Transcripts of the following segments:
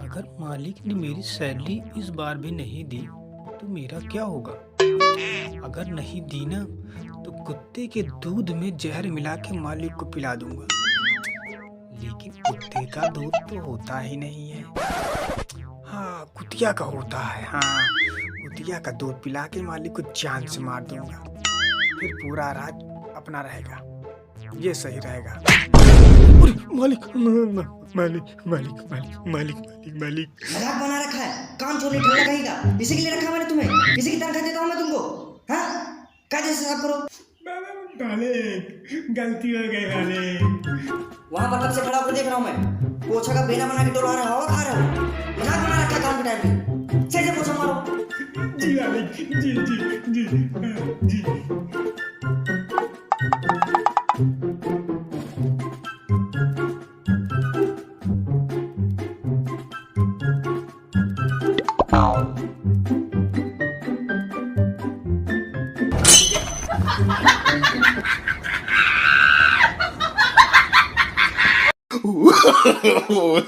अगर मालिक ने मेरी सैलरी इस बार भी नहीं दी तो मेरा क्या होगा? अगर नहीं दी ना तो कुत्ते के दूध में जहर मिला के मालिक को पिला दूंगा। लेकिन कुत्ते का दूध तो होता ही नहीं है। हाँ, कुतिया का होता है। हाँ, कुतिया का दूध पिला के मालिक को जान से मार दूंगा। फिर पूरा रात अपना रहेगा। ये सही रहेगा। मालिक मालिक मालिक मालिक मालिक मालिक मालिक मजाक बना रखा है, काम छोड़ने ठंडा कहेगा। इसी के लिए रखा मैंने तुम्हें, इसी की तनख्वाह देता हूँ मैं तुमको। हाँ, कायदे से साफ करो। मालिक गलती हो गई मालिक। वहाँ पर कब से खड़ा होकर देख रहा हूँ मैं, पोछा का बेना बना के डोला रहा हो, खा रहा हो। मजाक बना रखा है काम के टाइम में। सही से पोछा मारो। जी मालिक, जी जी जी जी।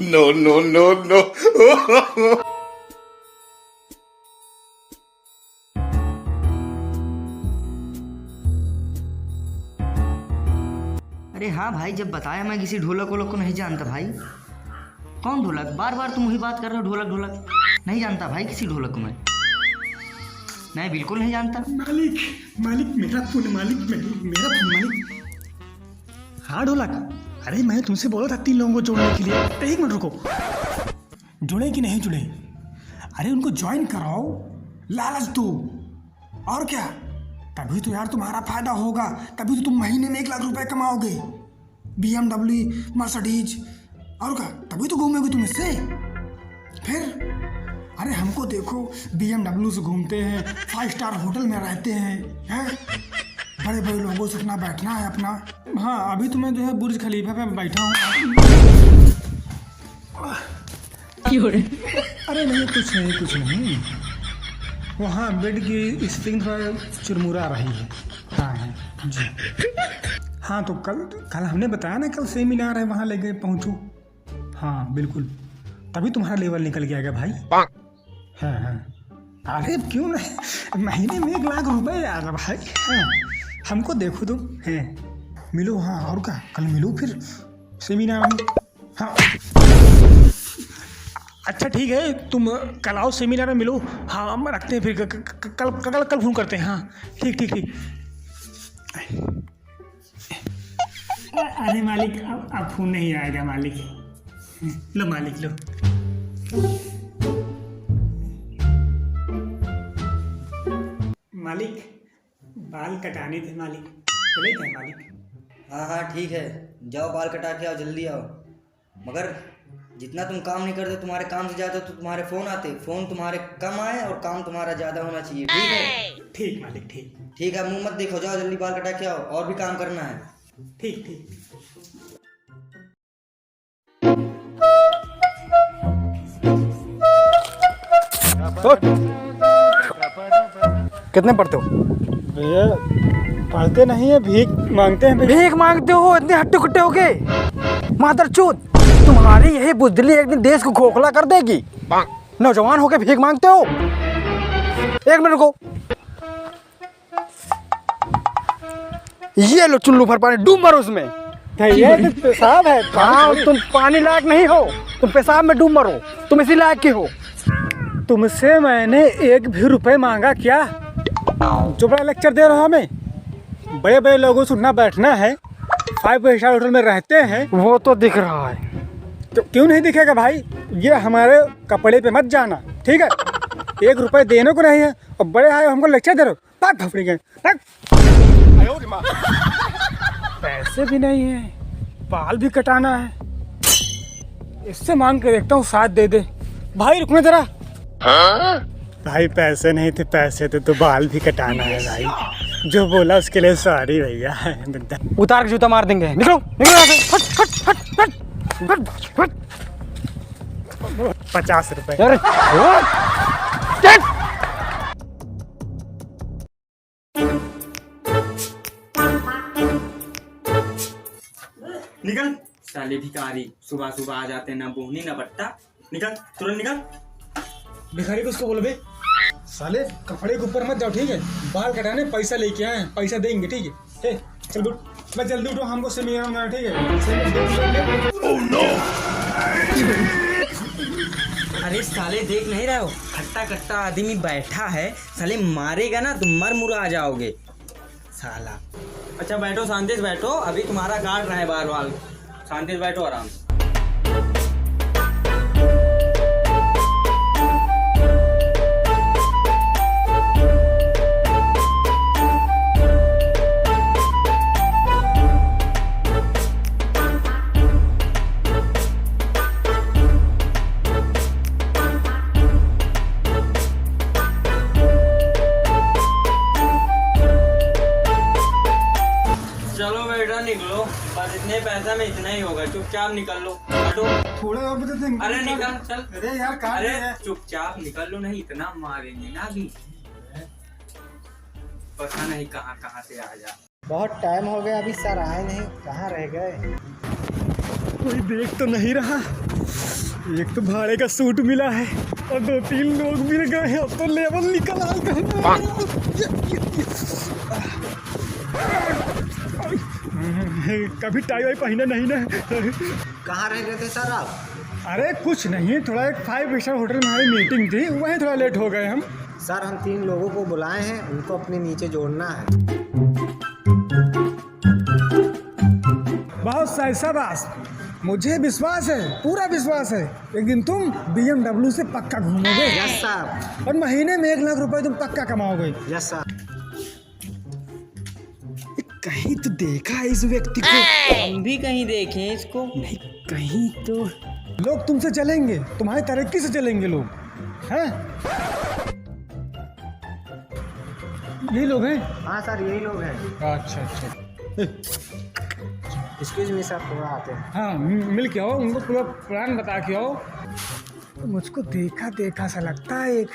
No, no, no, no. अरे हाँ भाई, जब बताया मैं किसी ढोलक वोलक को नहीं जानता भाई। कौन ढोलक? बार बार तुम वही बात कर रहे हो, ढोलक ढोलक। नहीं जानता भाई किसी ढोलक को मैं बिल्कुल नहीं जानता। मालिक मालिक मेरा फोन मालिक, मेरा फोन मालिक। हाँ ढोलक, अरे मैं तुमसे बोला था 3 लोगों को जोड़ने के लिए। 1 मिनट रुको। जुड़े कि नहीं जुड़े? अरे उनको ज्वाइन कराओ, लालच दो और क्या। तभी तो यार तुम्हारा फायदा होगा, तभी तो तुम महीने में 1 लाख रुपए कमाओगे। BMW, मर्सिडीज और क्या, तभी तो घूमोगे तुम इससे। फिर अरे हमको देखो, BMW से घूमते हैं, 5 स्टार होटल में रहते हैं, बड़े बड़े लोगों से अपना बैठना है अपना। हाँ, अभी तो मैं जो है बुर्ज खलीफा पे बैठा हूँ। अरे नहीं, कुछ नहीं। वहाँ बेड की स्प्रिंग थोड़ा चुरमुरा रही है। हाँ जी। हाँ तो कल हमने बताया ना, कल सेमिनार है, वहाँ लेके पहुँचो। हाँ बिल्कुल, तभी तुम्हारा लेवल निकल गया क्या भाई? हाँ। अरे क्यों नहीं, महीने में 1 लाख रुपए यार भाई। हाँ, हमको देखो तुम हैं, मिलो। हाँ और क्या, कल मिलो फिर सेमिनार में। हाँ अच्छा ठीक है, तुम कल आओ सेमिनार में मिलो। हाँ हम रखते हैं फिर, कल फोन करते हैं। हाँ ठीक। अरे मालिक, अब फोन नहीं आएगा मालिक। लो मालिक लो। मालिक बाल कटाने थे मालिक, चले जाए मालिक? हाँ ठीक है, जाओ बाल कटा के आओ, जल्दी आओ। मगर जितना तुम काम नहीं करते, तुम्हारे काम से ज़्यादा तो तुम्हारे फ़ोन आते। फ़ोन तुम्हारे कम आए और काम तुम्हारा ज़्यादा होना चाहिए, ठीक है? ठीक मालिक, ठीक है, मुंह मत देखो, जाओ जल्दी बाल कटा के आओ, और भी काम करना है। ठीक। कितने पढ़ते हो? भैया पढ़ते नहीं है, भीख मांगते हैं। भीख मांगते हो इतने हट्टे कुट्टे हो के? मादरचोद, तुम्हारी यही बुद्धली एक दिन देश को खोखला कर देगी। नौजवान होके भीख मांगते हो? 1 मिनट रुको। ये लो चुल्लू भर पानी, डूब मरो उसमें। भैया पेशाब है। हाँ, तुम पानी लायक नहीं हो, तुम पेशाब में डूब मरो। तुम इसी लायक के हो। तुमसे मैंने 1 भी रुपए मांगा क्या? जो बड़ा लेक्चर दे रहे हो हमें। बड़े बड़े लोगों से उठना बैठना है, 5 स्टार होटल में रहते हैं। वो तो दिख रहा है। तो क्यों नहीं दिखेगा भाई? ये हमारे कपड़े पे मत जाना, ठीक है? 1 रुपए देने को नहीं है और बड़े आए हमको लेक्चर दे रहे हो। भाग फफड़ी गए। पैसे भी नहीं है, बाल भी कटाना है। इससे मांग के देखता हूँ, साथ दे दे। भाई रुकना जरा। भाई पैसे नहीं थे, पैसे थे तो बाल भी कटाना है भाई। जो बोला उसके लिए सॉरी भैया। उतार के जूता मार देंगे। निकलो यहाँ से। हट। 50 रुपए। अरे निकल साले भिखारी, सुबह सुबह आ जाते ना बोहनी ना बट्टा। निकल, तुरंत निकल। भिखारी को उसको बोलो बे, साले कपड़े के ऊपर मत जाओ, ठीक है? बाल कटाने पैसा लेके आए, पैसा देंगे, ठीक है? चल उठ, मैं जल्दी उठो, हमको सेमिनार में, ठीक है? अरे साले देख नहीं रहे हो, खट्टा खट्टा आदमी बैठा है, साले मारेगा ना तुम मर मुरा जाओगे साला। अच्छा बैठो, शांति से बैठो, अभी तुम्हारा काट रहा है बार बार, शांति से बैठो आराम से। चलो बेटा निकलो, बस इतने पैसा में इतना ही होगा, चुपचाप निकल लो, हटो। थोड़ा और बता देंगे। अरे निकल चल। अरे यार कहाँ अरे है? चुपचाप निकल लो, नहीं इतना मारेंगे ना अभी, पता नहीं कहाँ कहाँ से आ जा। बहुत टाइम हो गया, अभी सर आए नहीं, कहाँ रह गए? कोई देख तो नहीं रहा। एक तो भाड़े का सूट मिला है और 2-3 लोग मिल गए हैं, अब तो लेवल निकल आ कभी टाई वाई पहना नहीं ना। कहाँ रह गए थे सर आप? अरे कुछ नहीं, थोड़ा एक 5 स्टार होटल में हमारी मीटिंग थी, वहीं थोड़ा लेट हो गए हम। सर हम 3 लोगों को बुलाए हैं, उनको अपने नीचे जोड़ना है। बहुत सही शाबाश, मुझे विश्वास है, पूरा विश्वास है, एक दिन तुम BMW से पक्का घूमोगे। Yes sir. और महीने में 1 लाख रुपए तुम पक्का कमाओगे। Yes sir. कहीं तो देखा है इस व्यक्ति को। हम भी कहीं देखें इसको। नहीं, कहीं तो लोग तुमसे चलेंगे, तुम्हारी तरक्की से चलेंगे लोग, हैं? यही लोग हैं? हाँ सर यही लोग हैं। अच्छा अच्छा। एक्सक्यूज मी सर, थोड़ा आते हैं। हाँ मिल के आओ, उनको पूरा प्लान बता के आओ। तो मुझको देखा देखा सा लगता है एक।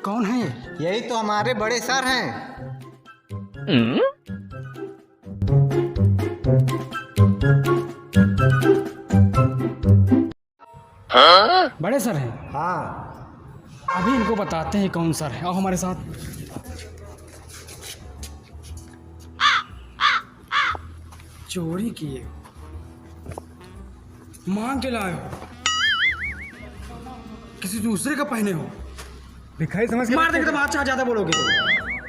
कौन है? यही तो हमारे बड़े सर हैं। बड़े सर हैं? हाँ। अभी इनको बताते हैं कौन सर है, आओ हमारे साथ। चोरी किए, मांग के लाए हो, किसी दूसरे का पहने हो, भिखारी समझ के मार देंगे तो अच्छा ज्यादा बोलोगे तो।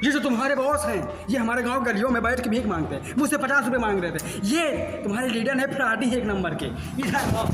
ये जो तुम्हारे बॉस हैं, ये हमारे गांव गलियों में बैठ के भीख मांगते हैं, मुझसे 50 रुपए मांग रहे थे। ये तुम्हारे लीडर है, फ्राडी है 1 नंबर के। इधर आओ।